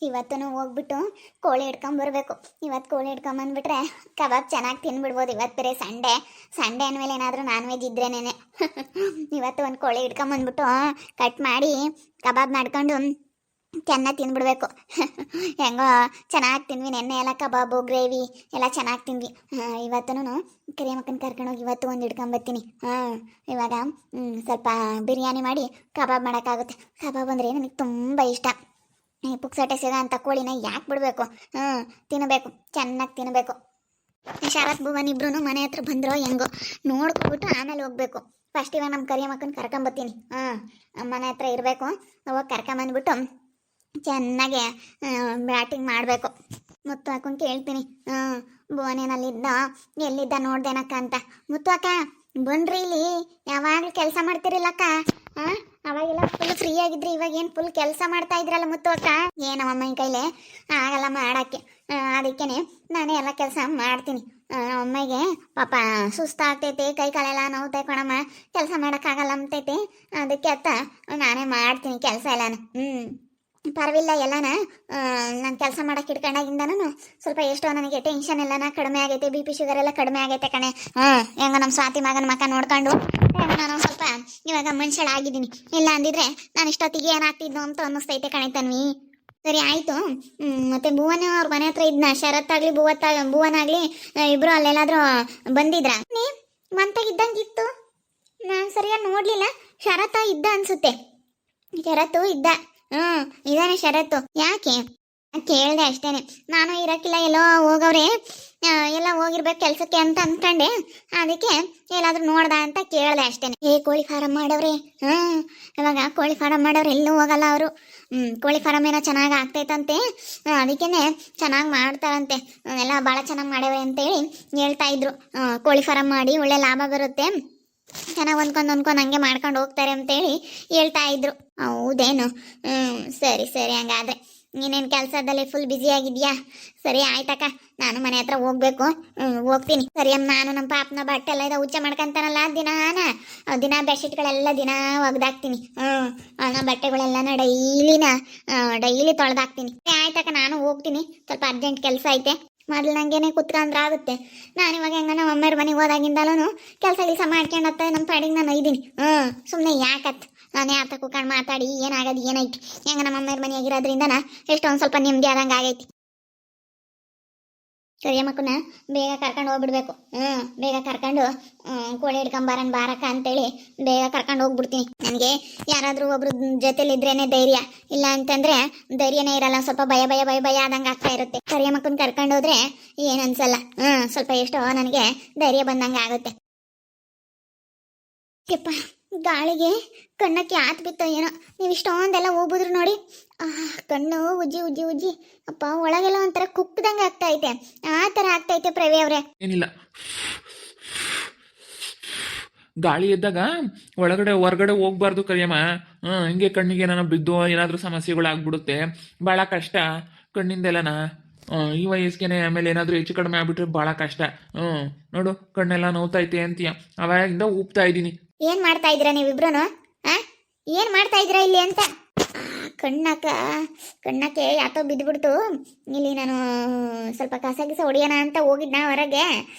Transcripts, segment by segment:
ಇವತ್ತು ಹೋಗ್ಬಿಟ್ಟು ಕೋಳಿ ಹಿಡ್ಕೊಂಬರ್ಬೇಕು. ಇವತ್ತು ಕೋಳಿ ಹಿಡ್ಕೊಂಬಂದ್ಬಿಟ್ರೆ ಕಬಾಬ್ ಚೆನ್ನಾಗಿ ತಿನ್ಬಿಡ್ಬೋದು. ಇವತ್ತು ಬೇರೆ ಸಂಡೇ ಅಂದಮೇಲೆ ಏನಾದರೂ ನಾನ್ ವೆಜ್ ಇದ್ರೇನೆ. ಇವತ್ತು ಒಂದು ಕೋಳಿ ಹಿಡ್ಕೊಂಬಂದ್ಬಿಟ್ಟು ಕಟ್ ಮಾಡಿ ಕಬಾಬ್ ಮಾಡ್ಕೊಂಡು ಚೆನ್ನಾಗಿ ತಿಂದ್ಬಿಡ್ಬೇಕು. ಹೆಂಗೋ ಚೆನ್ನಾಗಿ ತಿಂದ್ವಿ, ನೆನ್ನೆ ಎಲ್ಲ ಕಬಾಬು ಗ್ರೇವಿ ಎಲ್ಲ ಚೆನ್ನಾಗಿ ತಿಂದ್ವಿ. ಇವತ್ತೂ ಕರಿಯಮ್ಮಕ್ಕನ ಕರ್ಕೊಂಡೋಗಿ ಇವತ್ತು ಒಂದು ಹಿಡ್ಕೊಂಬರ್ತೀನಿ. ಇವಾಗ ಸ್ವಲ್ಪ ಬಿರಿಯಾನಿ ಮಾಡಿ ಕಬಾಬ್ ಮಾಡೋಕ್ಕಾಗುತ್ತೆ. ಕಬಾಬ್ ಅಂದರೆ ನನಗೆ ತುಂಬ ಇಷ್ಟ. ಪುಕ್ಸಟೆ ಸಿಗ ಅಂತ ಕೋಳಿನ ಯಾಕೆ ಬಿಡಬೇಕು, ತಿನ್ನಬೇಕು, ಚೆನ್ನಾಗಿ ತಿನ್ನಬೇಕು. ಶರತ್ ಭುವನ್ ಇಬ್ರು ಮನೆ ಹತ್ರ ಬಂದರೋ ಹೆಂಗೋ ನೋಡ್ಕೊಬಿಟ್ಟು ಆಮೇಲೆ ಹೋಗ್ಬೇಕು. ಫಸ್ಟ್ ಇವಾಗ ನಮ್ಮ ಕರಿಯಮ್ಮಕ್ಕನ ಕರ್ಕೊಂಬರ್ತೀನಿ. ಮನೆ ಹತ್ರ ಇರಬೇಕು. ಅವಾಗ ಕರ್ಕೊಂಬಂದ್ಬಿಟ್ಟು ಚೆನ್ನಾಗೆ ಬ್ಯಾಟಿಂಗ್ ಮಾಡಬೇಕು. ಮುತ್ತು ಹಾಕೊಂಡು ಕೇಳ್ತೀನಿ, ಭುವನೇನಲ್ಲಿದ್ದ ಎಲ್ಲಿದ್ದ ನೋಡ್ದೇನಕ್ಕ ಅಂತ. ಮುತ್ತು ಅಕ್ಕ ಬನ್ರಿ, ಇಲ್ಲಿ ಯಾವಾಗಲೂ ಕೆಲಸ ಮಾಡ್ತಿರಿಲ್ಲಕ್ಕ. ಅವಾಗೆಲ್ಲ ಫುಲ್ ಫ್ರೀ ಆಗಿದ್ರಿ, ಇವಾಗ ಏನು ಫುಲ್ ಕೆಲಸ ಮಾಡ್ತಾ ಇದ್ರಲ್ಲ ಮುತ್ತು ಅಕ್ಕ. ಏನಮ್ಮನ ಕೈಲೇ ಆಗಲ್ಲ ಮಾಡೋಕ್ಕೆ, ಅದಕ್ಕೇನೆ ನಾನೇ ಎಲ್ಲ ಕೆಲಸ ಮಾಡ್ತೀನಿ. ಅಮ್ಮಗೆ ಪಾಪ ಸುಸ್ತಾಗ್ತೈತೆ, ಕೈ ಕಾಲೆಲ್ಲ ನೋವ್ತೈ ಕಣಮ್ಮ, ಕೆಲಸ ಮಾಡೋಕ್ಕಾಗಲ್ಲ ಅಂತೈತೆ. ಅದಕ್ಕೆ ಅತ್ತ ನಾನೇ ಮಾಡ್ತೀನಿ ಕೆಲಸ ಎಲ್ಲಾನು. ಪರವಿಲ್ಲ, ಎಲ್ಲಾನ ನಾನು ಕೆಲಸ ಮಾಡೋಕೆ ಹಿಡ್ಕೊಂಡಾಗಿಂದನೂ ಸ್ವಲ್ಪ ಎಷ್ಟೋ ನನಗೆ ಟೆನ್ಷನ್ ಎಲ್ಲನ ಕಡಿಮೆ ಆಗೈತೆ, ಬಿ ಪಿ ಶುಗರ್ ಎಲ್ಲ ಕಡಿಮೆ ಆಗೈತೆ ಕಣೆ. ಹೆಂಗ ನಮ್ಮ ಸ್ವಾತಿ ಮಗನ ಮಕ್ಕ ನೋಡ್ಕೊಂಡು ನಾನು ಸ್ವಲ್ಪ ಇವಾಗ ಮನುಷ್ಯಳಾಗಿದ್ದೀನಿ. ಇಲ್ಲ ಅಂದಿದ್ರೆ ನಾನು ಇಷ್ಟೊತ್ತಿಗೆ ಏನಾಗ್ತಿದ್ನು ಅಂತ ಅನ್ನಿಸ್ತೈತೆ ಕಣೆ ತನ್ವಿ. ಸರಿ ಆಯಿತು. ಮತ್ತೆ ಭುವನ ಅವ್ರ ಮನೆ ಹತ್ರ ಇದ್ನ, ಶರತ್ ಆಗಲಿ ಭುವನ್ ಆಗಲಿ ಇಬ್ಬರು ಅಲ್ಲೆಲ್ಲಾದ್ರೂ ಬಂದಿದ್ರ? ಮಂತಾಗಿದ್ದಂಗಿತ್ತು, ನಾನು ಸರಿಯಾಗಿ ನೋಡಲಿಲ್ಲ. ಶರತ್ ಇದ್ದ ಅನ್ಸುತ್ತೆ. ಶರತ್ತು ಇದ್ದ, ಇದಾನೆ ಶರತ್ತು. ಯಾಕೆ ಕೇಳಿದೆ ಅಷ್ಟೇನೆ. ನಾನು ಇರಕ್ಕಿಲ್ಲ, ಎಲ್ಲೋ ಹೋಗವ್ರೆ, ಎಲ್ಲ ಹೋಗಿರ್ಬೇಕು ಕೆಲ್ಸಕ್ಕೆ ಅಂತ ಅಂದ್ಕೊಂಡೆ. ಅದಕ್ಕೆ ಎಲ್ಲಾದ್ರೂ ನೋಡ್ದ ಅಂತ ಕೇಳಿದೆ ಅಷ್ಟೇನೆ. ಕೋಳಿ ಫಾರಂ ಮಾಡವ್ರೆ. ಇವಾಗ ಕೋಳಿ ಫಾರಂ ಮಾಡವ್ರೆ, ಎಲ್ಲೂ ಹೋಗಲ್ಲ ಅವರು. ಕೋಳಿ ಫಾರಂ ಏನೋ ಚೆನ್ನಾಗಿ ಆಗ್ತೈತಂತೆ, ಅದಕ್ಕೇನೆ ಚೆನ್ನಾಗಿ ಮಾಡ್ತಾರಂತೆ, ಎಲ್ಲ ಭಾಳ ಚೆನ್ನಾಗಿ ಮಾಡವ್ರೆ ಅಂತೇಳಿ ಹೇಳ್ತಾ ಇದ್ರು. ಕೋಳಿ ಫಾರಂ ಮಾಡಿ ಒಳ್ಳೆ ಲಾಭ ಬರುತ್ತೆ, ಚೆನ್ನಾಗಿ ಹೊಂದ್ಕೊಂಡು ಹಂಗೆ ಮಾಡ್ಕೊಂಡು ಹೋಗ್ತಾರೆ ಅಂತೇಳಿ ಹೇಳ್ತಾ ಇದ್ರು. ಹೌದೇನು? ಸರಿ ಸರಿ, ಹಂಗಾದ್ರೆ ನೀನೇನು ಕೆಲಸದಲ್ಲಿ ಫುಲ್ ಬ್ಯುಸಿ ಆಗಿದ್ಯಾ? ಸರಿ ಆಯ್ತಕ್ಕ, ನಾನು ಮನೆ ಹತ್ರ ಹೋಗ್ಬೇಕು, ಹೋಗ್ತೀನಿ. ಸರಿ ಅಮ್ಮ, ನಾನು ನಮ್ಮ ಪಾಪನ ಬಟ್ಟೆ ಎಲ್ಲ ಇದೆ ಉಚ್ಚ ಮಾಡ್ಕೊಂತಾನಲ್ಲ ದಿನ ಬೆಡ್ಶೀಟ್ಗಳೆಲ್ಲ ದಿನ ಒಗ್ದಾಕ್ತೀನಿ. ಬಟ್ಟೆಗಳೆಲ್ಲನ ಡೈಲಿ ತೊಳೆದಾಕ್ತೀನಿ. ಆಯ್ತಕ್ಕ, ನಾನು ಹೋಗ್ತೀನಿ, ಸ್ವಲ್ಪ ಅರ್ಜೆಂಟ್ ಕೆಲಸ ಐತೆ. ಮೊದಲು ನಂಗೇನೆ ಕುತ್ಕೊಂಡ್ರೆ ಆಗುತ್ತೆ. ನಾನು ಇವಾಗ ಹೆಂಗ ನಮ್ಮ ಅಮ್ಮರ ಮನೆಗೆ ಹೋದಾಗಿಂದಲೂ ಕೆಲಸ ಮಾಡ್ಕೊಂಡತ್ತ ನಮ್ಮ ಪಾಡಿಗೆ ನಾನು ಇದ್ದೀನಿ. ಸುಮ್ಮನೆ ಯಾಕತ್ ನಾನು ಯಾತ ಕೂತ್ಕೊಂಡು ಮಾತಾಡಿ ಏನಾಗದು ಏನೈತಿ. ಹೆಂಗ ನಮ್ಮ ಅಮ್ಮರ ಮನೆಯಾಗಿರೋದ್ರಿಂದನ ಎಷ್ಟೊಂದು ಸ್ವಲ್ಪ ನೆಮ್ಮದಿ ಆದಂಗೆ ಆಗೈತಿ. ಕರಿಯಮ್ಮಕ್ಕನ ಬೇಗ ಕರ್ಕೊಂಡು ಹೋಗ್ಬಿಡ್ಬೇಕು. ಬೇಗ ಕರ್ಕೊಂಡು ಕೋಳಿ ಹಿಡ್ಕೊಂಬಾರನ್ ಬಾರಕ್ಕ ಅಂತೇಳಿ ಬೇಗ ಕರ್ಕೊಂಡು ಹೋಗ್ಬಿಡ್ತೀನಿ. ನನಗೆ ಯಾರಾದರೂ ಒಬ್ರು ಜೊತೆಲಿದ್ರೇನೆ ಧೈರ್ಯ, ಇಲ್ಲ ಅಂತಂದ್ರೆ ಧೈರ್ಯನೇ ಇರಲ್ಲ. ಸ್ವಲ್ಪ ಭಯ ಆದಂಗೆ ಆಗ್ತಾ ಇರುತ್ತೆ. ಕರಿಯಮ್ಮಕ್ಕನ ಕರ್ಕೊಂಡು ಹೋದ್ರೆ ಏನು ಅನ್ಸಲ್ಲ. ಸ್ವಲ್ಪ ಎಷ್ಟೋ ನನಗೆ ಧೈರ್ಯ ಬಂದಂಗೆ ಆಗುತ್ತೆ. ಯಪ್ಪ, ಗಾಳಿಗೆ ಕಣ್ಣಕ್ಕೆ ಆತ್ ಬಿತ್ತೋ ಏನೋ. ನೀವು ಇಷ್ಟೊಂದೆಲ್ಲ ಹೋಗ್ಬಿದ್ರು ನೋಡಿ, ಕಣ್ಣು ಉಜ್ಜಿ ಅಪ್ಪ, ಒಳಗೆಲ್ಲ ಒಂಥರ ಕುಕ್ಕದಂಗೆ ಆಗ್ತಾ ಐತೆ. ಆ ಥರ ಆಗ್ತೈತೆ ಪ್ರವಿ ಅವ್ರೆ. ಏನಿಲ್ಲ, ಗಾಳಿ ಎದ್ದಾಗ ಹೊರಗಡೆ ಹೋಗ್ಬಾರ್ದು ಕರಿಯಮ್ಮ. ಹಿಂಗೆ ಕಣ್ಣಿಗೆ ಏನಾರ ಬಿದ್ದು ಏನಾದರೂ ಸಮಸ್ಯೆಗಳಾಗ್ಬಿಡುತ್ತೆ, ಭಾಳ ಕಷ್ಟ ಕಣ್ಣಿಂದೆಲ್ಲನ. ಈ ವಯಸ್ಸಿಗೆ ಆಮೇಲೆ ಏನಾದರೂ ಹೆಚ್ಚು ಕಡಿಮೆ ಆಗ್ಬಿಟ್ರೆ ಭಾಳ ಕಷ್ಟ. ನೋಡು, ಕಣ್ಣೆಲ್ಲ ನೋವ್ತೈತೆ ಅಂತೀಯ, ಅವಾಗಿಂದ ಉಪ್ತಾ ಇದ್ದೀನಿ. ಏನ್ ಮಾಡ್ತಾ ಇದ್ದೀರಾ ನೀವಿಬ್ರು? ಏನ್ ಮಾಡ್ತಾ ಇದ್ದೀರಾ ಇಲ್ಲಿ ಅಂತ? ಕಣ್ಣಕ್ಕೆ ಯಾತೋ ಬಿದ್ದುಬಿಡ್ತು. ಇಲ್ಲಿ ನಾನು ಸ್ವಲ್ಪ ಕಸ ಹೊಡಿಯೋಣ ಅಂತ ಹೋಗಿದ್ನ ಹೊರಗೆ.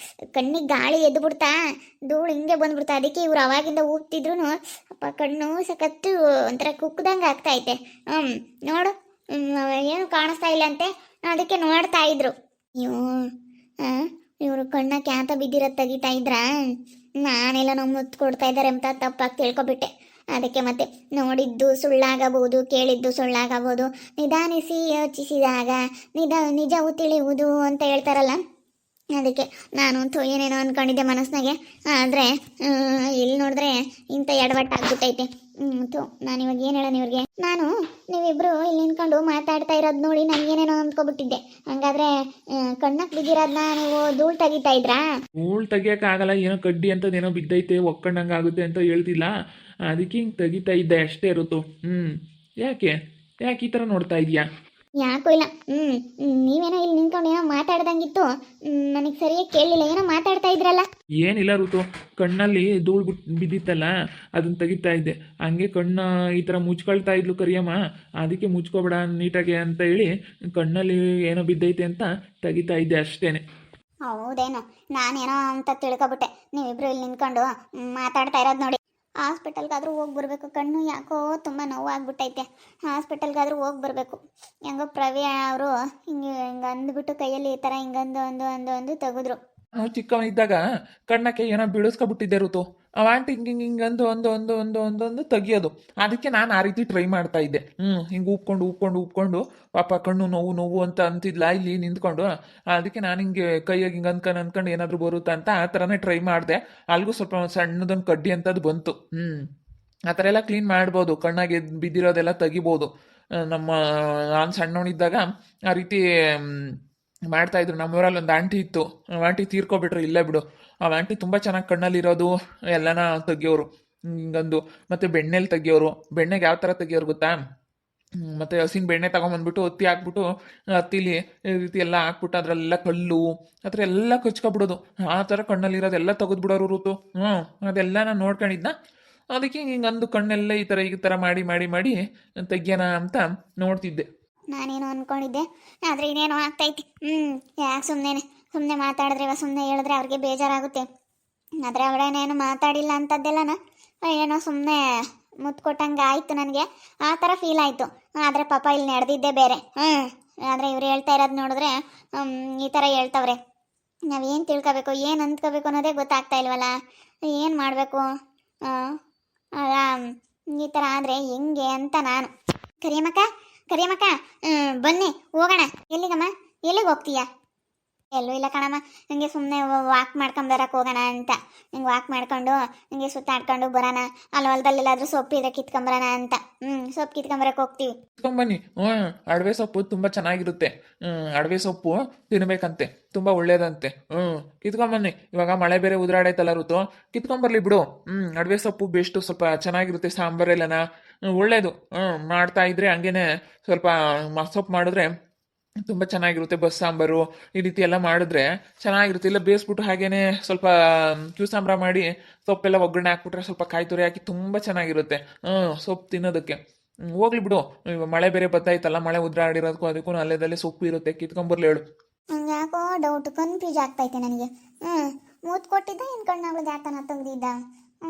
ಕಣ್ಣಿಗೆ ಗಾಳಿ ಎದ್ದು ಬಿಡ್ತಾ, ಧೂಳು ಹಿಂಗೆ ಬಂದ್ಬಿಡ್ತಾ. ಅದಕ್ಕೆ ಇವ್ರು ಅವಾಗಿಂದ ಹೋಗ್ತಿದ್ರು. ಅಪ್ಪ, ಕಣ್ಣು ಸಖತ್ತು ಒಂಥರ ಕುಕ್ಕದಂಗೆ ಆಗ್ತಾ ಐತೆ. ನೋಡು, ಏನು ಕಾಣಿಸ್ತಾ ಇಲ್ಲ ಅಂತೆ, ಅದಕ್ಕೆ ನೋಡ್ತಾ ಇದ್ರು. ಇವರು ಕಣ್ಣಕ್ಕೆ ಯಾತ ಬಿದ್ದಿರೋದು ತೆಗಿತಾ ಇದ್ರ. ನಾನೆಲ್ಲ ನಾವು ಮುತ್ತು ಕೊಡ್ತಾ ಇದ್ದಾರೆ ಅಂತ ತಪ್ಪಾಗಿ ತಿಳ್ಕೊಬಿಟ್ಟೆ. ಅದಕ್ಕೆ ಮತ್ತೆ ನೋಡಿದ್ದು ಸುಳ್ಳಾಗಬಹುದು, ಕೇಳಿದ್ದು ಸುಳ್ಳಾಗಬಹುದು, ನಿಧಾನಿಸಿ ಯೋಚಿಸಿದಾಗ ನಿಜವು ತಿಳಿಯುವುದು ಅಂತ ಹೇಳ್ತಾರಲ್ಲ. ಅದಕ್ಕೆ ನಾನು ಏನೇನೋ ಅಂದ್ಕೊಂಡಿದ್ದೆ ಮನಸ್ಸಿನಾಗೆ. ಆದರೆ ಇಲ್ಲಿ ನೋಡಿದ್ರೆ ಇಂಥ ಎಡವಟ್ಟಾಗ್ಬಿಟ್ಟೈತೆ. ನಾನಿವಾಗ ಏನು ಹೇಳೋಣ ಇವ್ರಿಗೆ? ನೀವಿಬ್ರು ಇಲ್ಲಿ ನಿಂತ್ಕೊಂಡು ಮಾತಾಡ್ತಾ ಇರೋದು ನೋಡಿ ನನಗೇನೇನೋ ಅಂದ್ಕೊಬಿಟ್ಟಿದ್ದೆ. ಹಂಗಾದ್ರೆ ಕಣ್ಣಕ್ಕೆ ಬಿದ್ದಿರೋದನ್ನ ನೀವು ಧೂಳು ತೆಗಿತಾ ಇದ್ರಾ? ಧೂಳು ತೆಗಿಯೋಕ್ಕಾಗಲ್ಲ, ಏನೋ ಕಡ್ಡಿ ಅಂತದೇನೋ ಬಿದ್ದೈತೆ, ಒಕ್ಕಂಡಂಗೆ ಆಗುತ್ತೆ ಅಂತ ಹೇಳ್ತಿಲ್ಲ, ಅದಕ್ಕೆ ಹಿಂಗೆ ತೆಗಿತಾ ಇದ್ದೆ ಅಷ್ಟೇ ಇರುತ್ತು. ಯಾಕೆ ಈ ಥರ ನೋಡ್ತಾ ಇದೀಯಾ? ಯಾಕೂ ಇಲ್ಲ. ನೀವೇನೋ ಇಲ್ಲಿ ನಿಂತ್ಕೊಂಡು ಏನೋ ಮಾತಾಡ್ದಂಗಿತ್ತು. ನನಗೆ ಸರಿಯಾಗಿ ಕೇಳಲಿಲ್ಲ, ಏನೋ ಮಾತಾಡ್ತಾ ಇದ್ರಲ್ಲ. ಏನಿಲ್ಲ ಋತು, ಕಣ್ಣಲ್ಲಿ ಧೂಳು ಬಿದ್ದಿತ್ತಲ್ಲ, ಅದನ್ನ ತೆಗಿತಾ ಇದ್ದೆ. ಹಂಗೆ ಕಣ್ಣ ಈ ಥರ ಮುಚ್ಕೊಳ್ತಾ ಇದ್ಲು ಕರಿಯಮ್ಮ. ಅದಕ್ಕೆ ಮುಚ್ಕೋಬೇಡ ನೀಟಾಗಿ ಅಂತ ಹೇಳಿ ಕಣ್ಣಲ್ಲಿ ಏನೋ ಬಿದ್ದೈತೆ ಅಂತ ತೆಗಿತಾ ಇದ್ದೆ ಅಷ್ಟೇನೆ. ಹೌದೇನೋ, ನಾನೇನೋ ಅಂತ ತಿಳ್ಕೊಬಿಟ್ಟೆ. ನೀವಿಬ್ರು ಇಲ್ಲಿ ನಿಂತ್ಕೊಂಡು ಮಾತಾಡ್ತಾ ಇರೋದು ನೋಡಿ. ಹಾಸ್ಪಿಟಲ್ಗಾದ್ರೂ ಹೋಗಿ ಬರಬೇಕು, ಕಣ್ಣು ಯಾಕೋ ತುಂಬ ನೋವಾಗ್ಬಿಟ್ಟೈತೆ. ಹಾಸ್ಪಿಟಲ್ಗಾದ್ರೂ ಹೋಗಿ ಬರಬೇಕು. ಹೆಂಗೋ ಪ್ರವೀಣ ಅವರು ಹಿಂಗೆ ಅಂದ್ಬಿಟ್ಟು ಕೈಯಲ್ಲಿ ಈ ಥರ ಹಿಂಗಂದು ಒಂದು ತೆಗೆದ್ರು. ನಾವು ಚಿಕ್ಕವನಿದ್ದಾಗ ಕಣ್ಣಕ್ಕೆ ಏನೋ ಬೀಳಿಸ್ಕೊಬಿಟ್ಟಿದ್ದೆ ಋತು. ಅವ ಆಂಟಿ ಹಿಂಗೆ ಒಂದು ತೆಗಿಯೋದು. ಅದಕ್ಕೆ ನಾನು ಆ ರೀತಿ ಟ್ರೈ ಮಾಡ್ತಾ ಇದ್ದೆ. ಹಿಂಗೆ ಉಪ್ಕೊಂಡು ಪಾಪ ಕಣ್ಣು ನೋವು ಅಂತ ಅಂತಿದ್ಲ ಇಲ್ಲಿ ನಿಂತ್ಕೊಂಡು. ಅದಕ್ಕೆ ನಾನು ಹಿಂಗೆ ಕೈಯಾಗಿ ಹಿಂಗೆ ಅನ್ಕೊಂಡು ಏನಾದರೂ ಬರುತ್ತಾ ಅಂತ ಆ ಥರನೇ ಟ್ರೈ ಮಾಡಿದೆ. ಅಲ್ಲಿಗೂ ಸ್ವಲ್ಪ ಸಣ್ಣದೊಂದು ಕಡ್ಡಿ ಅಂತದ್ದು ಬಂತು. ಆ ಥರ ಎಲ್ಲ ಕ್ಲೀನ್ ಮಾಡ್ಬೋದು, ಕಣ್ಣಾಗೆ ಬಿದ್ದಿರೋದೆಲ್ಲ ತೆಗಿಬೋದು. ನಾನು ಸಣ್ಣವನಿದ್ದಾಗ ಆ ರೀತಿ ಮಾಡ್ತಾ ಇದ್ರು. ನಮ್ಮೂರಲ್ಲಿ ಒಂದು ಆಂಟಿ ಇತ್ತು, ಆಂಟಿ ತೀರ್ಕೊಬಿಟ್ರು ಇಲ್ಲೇ ಬಿಡು. ಆ ಆಂಟಿ ತುಂಬ ಚೆನ್ನಾಗಿ ಕಣ್ಣಲ್ಲಿರೋದು ಎಲ್ಲನ ತೆಗಿಯೋರು. ಹಿಂಗಂದು ಮತ್ತೆ ಬೆಣ್ಣೆಲಿ ತೆಗಿಯೋರು. ಬೆಣ್ಣೆಗೆ ಯಾವ ಥರ ತೆಗಿಯೋರು ಗೊತ್ತಾ? ಮತ್ತೆ ಹಸಿನ ಬೆಣ್ಣೆ ತಗೊಂಬಂದ್ಬಿಟ್ಟು ಒತ್ತಿ ಹಾಕ್ಬಿಟ್ಟು ಹತ್ತಿಲಿ ಈ ರೀತಿ ಎಲ್ಲ ಹಾಕ್ಬಿಟ್ಟು ಅದರಲ್ಲೆಲ್ಲ ಕಲ್ಲು ಆ ಥರ ಎಲ್ಲ ಕಚ್ಕೊಬಿಡೋದು. ಆ ಥರ ಕಣ್ಣಲ್ಲಿರೋದೆಲ್ಲ ತೆಗೆದ್ಬಿಡೋರು ಋತು. ಅದೆಲ್ಲ ನಾನು ನೋಡ್ಕೊಂಡಿದ್ದ. ಅದಕ್ಕೆ ಹಿಂಗಂದು ಕಣ್ಣೆಲ್ಲ ಈ ಥರ ಮಾಡಿ ತೆಗಿಯೋಣ ಅಂತ ನೋಡ್ತಿದ್ದೆ. ನಾನೇನೋ ಅಂದ್ಕೊಂಡಿದ್ದೆ, ಆದರೆ ಇನ್ನೇನೋ ಆಗ್ತೈತಿ. ಯಾಕೆ ಸುಮ್ಮನೆ ಮಾತಾಡಿದ್ರೆ ಸುಮ್ಮನೆ ಹೇಳಿದ್ರೆ ಅವ್ರಿಗೆ ಬೇಜಾರಾಗುತ್ತೆ. ಆದರೆ ಅವಳೇನೇನು ಮಾತಾಡಿಲ್ಲ ಅಂತದ್ದೆಲ್ಲನ ಏನೋ ಸುಮ್ಮನೆ ಮುತ್ಕೊಟ್ಟಂಗೆ ಆಯಿತು. ನನಗೆ ಆ ಥರ ಫೀಲ್ ಆಯಿತು. ಆದರೆ ಪಾಪ ಇಲ್ಲಿ ನಡೆದಿದ್ದೆ ಬೇರೆ. ಆದರೆ ಇವ್ರು ಹೇಳ್ತಾ ಇರೋದು ನೋಡಿದ್ರೆ ಈ ಥರ ಹೇಳ್ತವ್ರೆ. ನಾವೇನು ತಿಳ್ಕೊಬೇಕು, ಏನು ಅಂದ್ಕೋಬೇಕು ಅನ್ನೋದೇ ಗೊತ್ತಾಗ್ತಾ ಇಲ್ವಲ್ಲ. ಏನು ಮಾಡಬೇಕು? ಈ ಥರ ಆದರೆ ಹೆಂಗೆ ಅಂತ ನಾನು. ಕರಿಯಮ್ಮಕ್ಕ, ಬನ್ನಿ ಹೋಗೋಣ. ಎಲ್ಲಿಗಮ್ಮ? ಎಲ್ಲಿಗೆ ಹೋಗ್ತೀಯಾ? ಎಲ್ಲೂ ಇಲ್ಲ ಕಣಮ್ಮ, ಹಿಂಗೆ ಸುಮ್ಮನೆ ವಾಕ್ ಮಾಡ್ಕೊಂಬರಕ್ಕೆ ಹೋಗೋಣ ಅಂತ. ಹಿಂಗೆ ವಾಕ್ ಮಾಡ್ಕೊಂಡು ಹಿಂಗೆ ಸುತ್ತಾಡ್ಕೊಂಡು ಬರೋಣ. ಅಲ್ಲಿ ಹೊಲದಲ್ಲೆಲ್ಲಾದ್ರೂ ಸೊಪ್ಪು ಇದ್ರೆ ಕಿತ್ಕೊಂಬರೋಣ ಅಂತ. ಸೊಪ್ಪು ಕಿತ್ಕೊಂಬರಕ್ಕೆ ಹೋಗ್ತೀವಿ. ಕಿತ್ಕೊಂಬನ್ನಿ. ಅಡವೆ ಸೊಪ್ಪು ತುಂಬ ಚೆನ್ನಾಗಿರುತ್ತೆ. ಅಡವೆ ಸೊಪ್ಪು ತಿನ್ಬೇಕಂತೆ, ತುಂಬ ಒಳ್ಳೇದಂತೆ. ಕಿತ್ಕೊಂಬನ್ನಿ. ಇವಾಗ ಮಳೆ ಬೇರೆ ಉದುರಾಡೈತಲ್ಲ ಋತು, ಕಿತ್ಕೊಂಬರ್ಲಿ ಬಿಡು. ಅಡವೆ ಸೊಪ್ಪು ಬೆಸ್ಟು, ಸ್ವಲ್ಪ ಚೆನ್ನಾಗಿರುತ್ತೆ ಸಾಂಬಾರೆಲ್ಲನ, ಒಳ್ಳೇದು. ಮಾಡ್ತಾ ಇದ್ರೆ ಹಂಗೇನೆ ಸ್ವಲ್ಪ ಸೊಪ್ಪು ಮಾಡಿದ್ರೆ ತುಂಬ ಚೆನ್ನಾಗಿರುತ್ತೆ. ಬಸ್ ಸಾಂಬಾರು ಈ ರೀತಿ ಎಲ್ಲ ಮಾಡಿದ್ರೆ ಚೆನ್ನಾಗಿರುತ್ತೆ. ಇಲ್ಲ ಬೇಯಿಸ್ಬಿಟ್ಟು ಹಾಗೇನೆ ಸ್ವಲ್ಪ ಸಾಂಬಾರ ಮಾಡಿ ಸೊಪ್ಪೆಲ್ಲ ಒಗ್ಗರಣೆ ಹಾಕ್ಬಿಟ್ರೆ ಸ್ವಲ್ಪ ಕಾಯಿ ತುರಿ ಹಾಕಿ ತುಂಬ ಚೆನ್ನಾಗಿರುತ್ತೆ ಸೊಪ್ಪು ತಿನ್ನೋದಕ್ಕೆ. ಹೋಗ್ಲಿ ಬಿಡು, ಮಳೆ ಬೇರೆ ಬತ್ತಾಯ್ತಲ್ಲ, ಮಳೆ ಉದ್ರಾಡಿರೋದಕ್ಕೂ ಅದಕ್ಕೂ ಅಲ್ಲೇದಲ್ಲೇ ಸೊಪ್ಪು ಇರುತ್ತೆ, ಕಿತ್ಕೊಂಬರ್ಲಿ ಹೇಳು. ಯಾಕೋ ಡೌಟ್, ಕನ್ಫ್ಯೂಸ್ ಆಗ್ತೈತೆ ನನಗೆ. ಮೂತ್ ಕೊಟ್ಟಿದ್ದ ಏನು ಕಣ್ಣಾಗ್ಲದ ಯಾತನ ತೆಗ್ದಿದ್ದ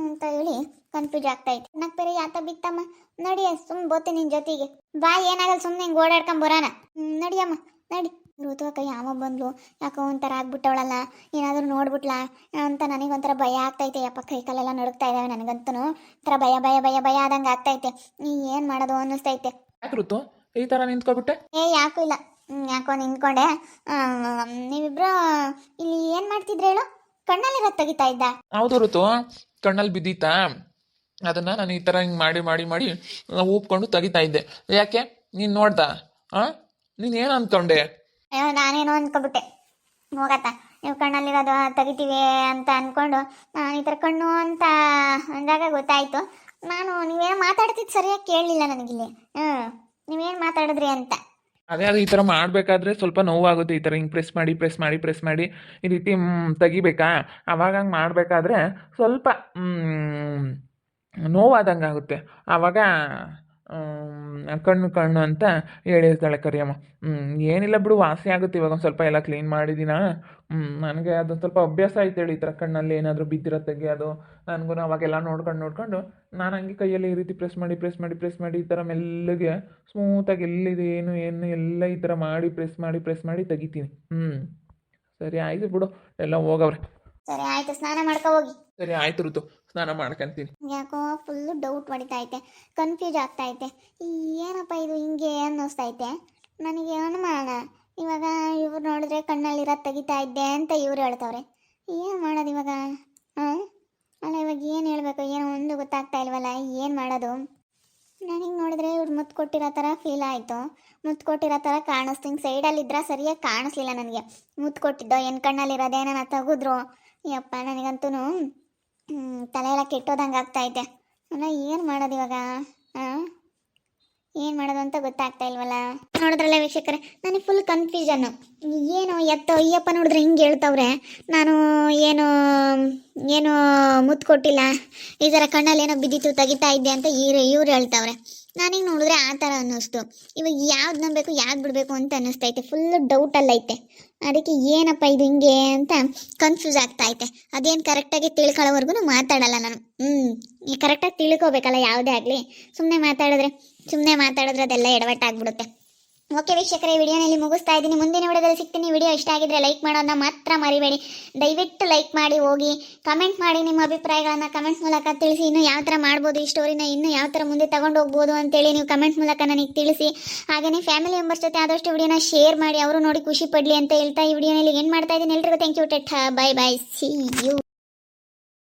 ಅಂತ ಹೇಳಿ ಕನ್ಫ್ಯೂಸ್ ಆಗ್ತೈತೆ. ನನಗೆ ಬೇರೆ ಯಾತ ಬಿತ್ತಮ್ಮ. ನಡಿ, ಸುಮ್ಮನೆ ಬೋತೆ ನಿನ್ನ ಜೊತೆಗೆ ಬಾ, ಏನಾಗಲ್ಲ, ಸುಮ್ಮನೆ ಹಿಂಗೆ ಓಡಾಡ್ಕೊಂಬರೋಣ. ನಡಿಯಮ್ಮ ನಡಿ. ಋತುವಕ್ಕ ಯಾವ ಬಂದ್ಲು, ಯಾಕೋ ಒಂಥರ ಆಗ್ಬಿಟ್ಟವಳಲ್ಲ, ಏನಾದರೂ ನೋಡ್ಬಿಟ್ಲಾ ಅಂತ ನನಗೊಂಥರ ಭಯ ಆಗ್ತೈತೆ. ಯಪ್ಪ ಕೈ ಕಾಲೆಲ್ಲ ನಡುಕ್ತಾ ಇದ್ದಾವೆ ನನಗಂತೂ. ಒಂಥರ ಭಯ ಆದಂಗೆ ಆಗ್ತೈತೆ. ಏನು ಮಾಡೋದು ಅನ್ನಿಸ್ತೈತೆ. ಯಾಕೆ ಋತು ಈ ಥರ ನಿಂತ್ಕೊಬಿಟ್ಟೆ? ಯಾಕೂ ಇಲ್ಲ, ಯಾಕೋ ನಿಂತ್ಕೊಂಡೆ. ನೀವಿಬ್ರು ಇಲ್ಲಿ ಏನು ಮಾಡ್ತಿದ್ರೆ ಹೇಳು? ಕಣ್ಣಲ್ಲಿ ತೆಗಿತಾ ಇದ್ದ? ಹೌದು ಋತು, ಕಣ್ಣಲ್ಲಿ ಬಿದ್ದಿತ್ತಾ, ಅದನ್ನ ನಾನು ಈ ಥರ ಹಿಂಗೆ ಮಾಡಿ ಊಪ್ಕೊಂಡು ತೆಗಿತಾ ಇದ್ದೆ. ಯಾಕೆ ನೀನು ನೋಡ್ದ? ನೀನು ಏನು ಅಂದ್ಕೊಂಡೆ? ನಾನೇನೋ ಅಂದ್ಕೊಬಿಟ್ಟೆ. ಹೋಗತ್ತ, ನೀವು ಕಣ್ಣಲ್ಲಿರೋದು ತೆಗಿತೀವಿ ಅಂತ ಅಂದ್ಕೊಂಡು ನಾನು ಈ ಥರ ಕಣ್ಣು ಅಂತ ಅಂದಾಗ ಗೊತ್ತಾಯಿತು. ನೀವೇನು ಮಾತಾಡ್ತಿದ್ದು ಸರಿಯಾಗಿ ಕೇಳಲಿಲ್ಲ ನನಗಿಲ್ಲಿ. ನೀವೇನು ಮಾತಾಡಿದ್ರಿ ಅಂತ. ಅದೇ ಅದು ಈ ಥರ ಮಾಡಬೇಕಾದ್ರೆ ಸ್ವಲ್ಪ ನೋವಾಗುತ್ತೆ. ಈ ಥರ ಹಿಂಗೆ ಪ್ರೆಸ್ ಮಾಡಿ ಈ ರೀತಿ ತೆಗಿಬೇಕಾ, ಅವಾಗ ಹಂಗೆ ಮಾಡಬೇಕಾದ್ರೆ ಸ್ವಲ್ಪ ನೋವಾದಂಗೆ ಆಗುತ್ತೆ. ಆವಾಗ ಕಣ್ಣು ಅಂತ ಹೇಳಿರ್ತಾಳೆ ಕರಿಯಮ್ಮ. ಏನಿಲ್ಲ ಬಿಡು, ವಾಸಿ ಆಗುತ್ತೆ. ಇವಾಗ ಒಂದು ಸ್ವಲ್ಪ ಎಲ್ಲ ಕ್ಲೀನ್ ಮಾಡಿದ್ದೀನ. ನನಗೆ ಅದೊಂದು ಸ್ವಲ್ಪ ಅಭ್ಯಾಸ ಆಯ್ತು ಹೇಳಿ, ಈ ಥರ ಕಣ್ಣಲ್ಲಿ ಏನಾದರೂ ಬಿದ್ದಿರೋ ತೆಗಿಯೋದು. ನನಗೂ ಅವಾಗೆಲ್ಲ ನೋಡ್ಕೊಂಡು ನಾನು ಹಂಗೆ ಕೈಯಲ್ಲಿ ಈ ರೀತಿ ಪ್ರೆಸ್ ಮಾಡಿ ಈ ಥರ ಮೆಲ್ಲಗೆ ಸ್ಮೂತಾಗಿ ಎಲ್ಲಿದೆ ಏನು ಎಲ್ಲ ಈ ಥರ ಮಾಡಿ ಪ್ರೆಸ್ ಮಾಡಿ ತೆಗಿತೀನಿ. ಸರಿ ಆಯಿತು ಬಿಡು, ಎಲ್ಲ ಹೋಗವ್ರೆ. ಸರಿ ಆಯ್ತು, ಸ್ನಾನ ಮಾಡ್ಕೊ ಹೋಗಿ. ಸರಿ ಆಯ್ತು ಋತು, ಸ್ನಾನ ಮಾಡ್ಕೊಂತೀನಿ. ಯಾಕೋ ಫುಲ್ಲು ಡೌಟ್ ಹೊಡಿತೈತೆ, ಕನ್ಫ್ಯೂಸ್ ಆಗ್ತೈತೆ. ಏನಪ್ಪ ಇದು ಹಿಂಗೆ ಅನ್ನಿಸ್ತೈತೆ ನನಗೆ. ಅನುಮಾನ. ಇವಾಗ ಇವ್ರು ನೋಡಿದ್ರೆ ಕಣ್ಣಲ್ಲಿರೋ ತೆಗಿತಾ ಇದ್ದೆ ಅಂತ ಇವ್ರು ಹೇಳ್ತವ್ರೆ. ಏನು ಮಾಡೋದು ಇವಾಗ? ಅಲ್ಲ, ಇವಾಗ ಏನು ಹೇಳಬೇಕು, ಏನೋ ಒಂದು ಗೊತ್ತಾಗ್ತಾ ಇಲ್ವಲ್ಲ. ಏನು ಮಾಡೋದು? ನನಗೆ ನೋಡಿದ್ರೆ ಇವ್ರು ಮುತ್ತು ಕೊಟ್ಟಿರೋ ಥರ ಫೀಲ್ ಆಯಿತು. ಮುತ್ತು ಕೊಟ್ಟಿರೋ ಥರ ಕಾಣಿಸ್ತು. ಹಿಂಗೆ ಸೈಡಲ್ಲಿದ್ದರೆ ಸರಿಯಾಗಿ ಕಾಣಿಸ್ಲಿಲ್ಲ ನನಗೆ. ಮುತ್ತು ಕೊಟ್ಟಿದ್ದೋ ಏನು ಕಣ್ಣಲ್ಲಿರೋದೇ ನಾನು ತೆಗೆದ್ರು. ಯಪ್ಪ, ನನಗಂತೂ ತಲೆ ಎಲ್ಲ ಕೆಟ್ಟೋದಂಗೆ ಆಗ್ತೈತೆ. ಅಲ್ಲ, ಏನು ಮಾಡೋದು ಇವಾಗ? ಏನು ಮಾಡೋದು ಅಂತ ಗೊತ್ತಾಗ್ತಾ ಇಲ್ವಲ್ಲ. ನೋಡಿದ್ರಲ್ಲ ವೀಕ್ಷಕರೇ, ನನಗೆ ಫುಲ್ ಕನ್ಫ್ಯೂಷನ್ನು. ಏನು ಎತ್ತೋ ಅಯ್ಯಪ್ಪ ನೋಡಿದ್ರೆ ಹಿಂಗೆ ಹೇಳ್ತವ್ರೆ, ನಾನು ಏನು ಏನು ಮುತ್ತು ಕೊಟ್ಟಿಲ್ಲ, ಈ ಥರ ಕಣ್ಣಲ್ಲಿ ಏನೋ ಬಿದ್ದಿತ್ತು ತೆಗಿತಾ ಇದ್ದೆ ಅಂತ ಇವ್ರು ಹೇಳ್ತವ್ರೆ. ನನಗೆ ನೋಡಿದ್ರೆ ಆ ಥರ ಅನ್ನಿಸ್ತು. ಇವಾಗ ಯಾವ್ದು ನಂಬಬೇಕು ಯಾವ್ದು ಬಿಡಬೇಕು ಅಂತ ಅನ್ನಿಸ್ತೈತೆ. ಫುಲ್ಲು ಡೌಟಲ್ಲೈತೆ. ಅದಕ್ಕೆ ಏನಪ್ಪ ಇದು ಹಿಂಗೆ ಅಂತ ಕನ್ಫ್ಯೂಸ್ ಆಗ್ತಾ ಐತೆ. ಅದೇನು ಕರೆಕ್ಟಾಗಿ ತಿಳ್ಕೊಳ್ಳೋವರೆಗೂ ಮಾತಾಡಲ್ಲ ನಾನು. ಕರೆಕ್ಟಾಗಿ ತಿಳ್ಕೊಬೇಕಲ್ಲ ಯಾವುದೇ ಆಗಲಿ. ಸುಮ್ಮನೆ ಮಾತಾಡಿದ್ರೆ ಅದೆಲ್ಲ ಎಡವಟ್ಟಾಗ್ಬಿಡುತ್ತೆ. ಓಕೆ ವೀಕ್ಷಕರೇ, ವಿಡಿಯೋನಲ್ಲಿ ಮುಗಿಸ್ತಾ ಇದ್ದೀನಿ. ಮುಂದಿನ ವಿಡಿಯೋದಲ್ಲಿ ಸಿಗ್ತೀನಿ. ವಿಡಿಯೋ ಇಷ್ಟ ಆಗಿದ್ರೆ ಲೈಕ್ ಮಾಡೋದನ್ನ ಮಾತ್ರ ಮರಿಬೇಡಿ. ದಯವಿಟ್ಟು ಲೈಕ್ ಮಾಡಿ ಹೋಗಿ ಕಮೆಂಟ್ ಮಾಡಿ. ನಿಮ್ಮ ಅಭಿಪ್ರಾಯಗಳನ್ನು ಕಮೆಂಟ್ ಮೂಲಕ ತಿಳಿಸಿ. ಇನ್ನೂ ಯಾವ ಥರ ಮಾಡ್ಬೋದು ಈ ಸ್ಟೋರಿನ, ಇನ್ನೂ ಯಾವ ಥರ ಮುಂದೆ ತಗೊಂಡು ಹೋಗ್ಬೋದು ಅಂತೇಳಿ ನೀವು ಕಮೆಂಟ್ ಮೂಲಕ ನನಗೆ ತಿಳಿಸಿ. ಹಾಗೆಯೇ ಫ್ಯಾಮಿಲಿ ಮೆಂಬರ್ಸ್ ಜೊತೆ ಆದಷ್ಟು ವಿಡಿಯೋನ ಶೇರ್ ಮಾಡಿ, ಅವರು ನೋಡಿ ಖುಷಿ ಪಡಲಿ ಅಂತ ಹೇಳ್ತಾ ಈ ವಿಡಿಯೋನಲ್ಲಿ ಏನು ಮಾಡ್ತಾ ಇದ್ದೀನಿ. ಎಲ್ರಿಗೂ thank you. Bye bye, see you.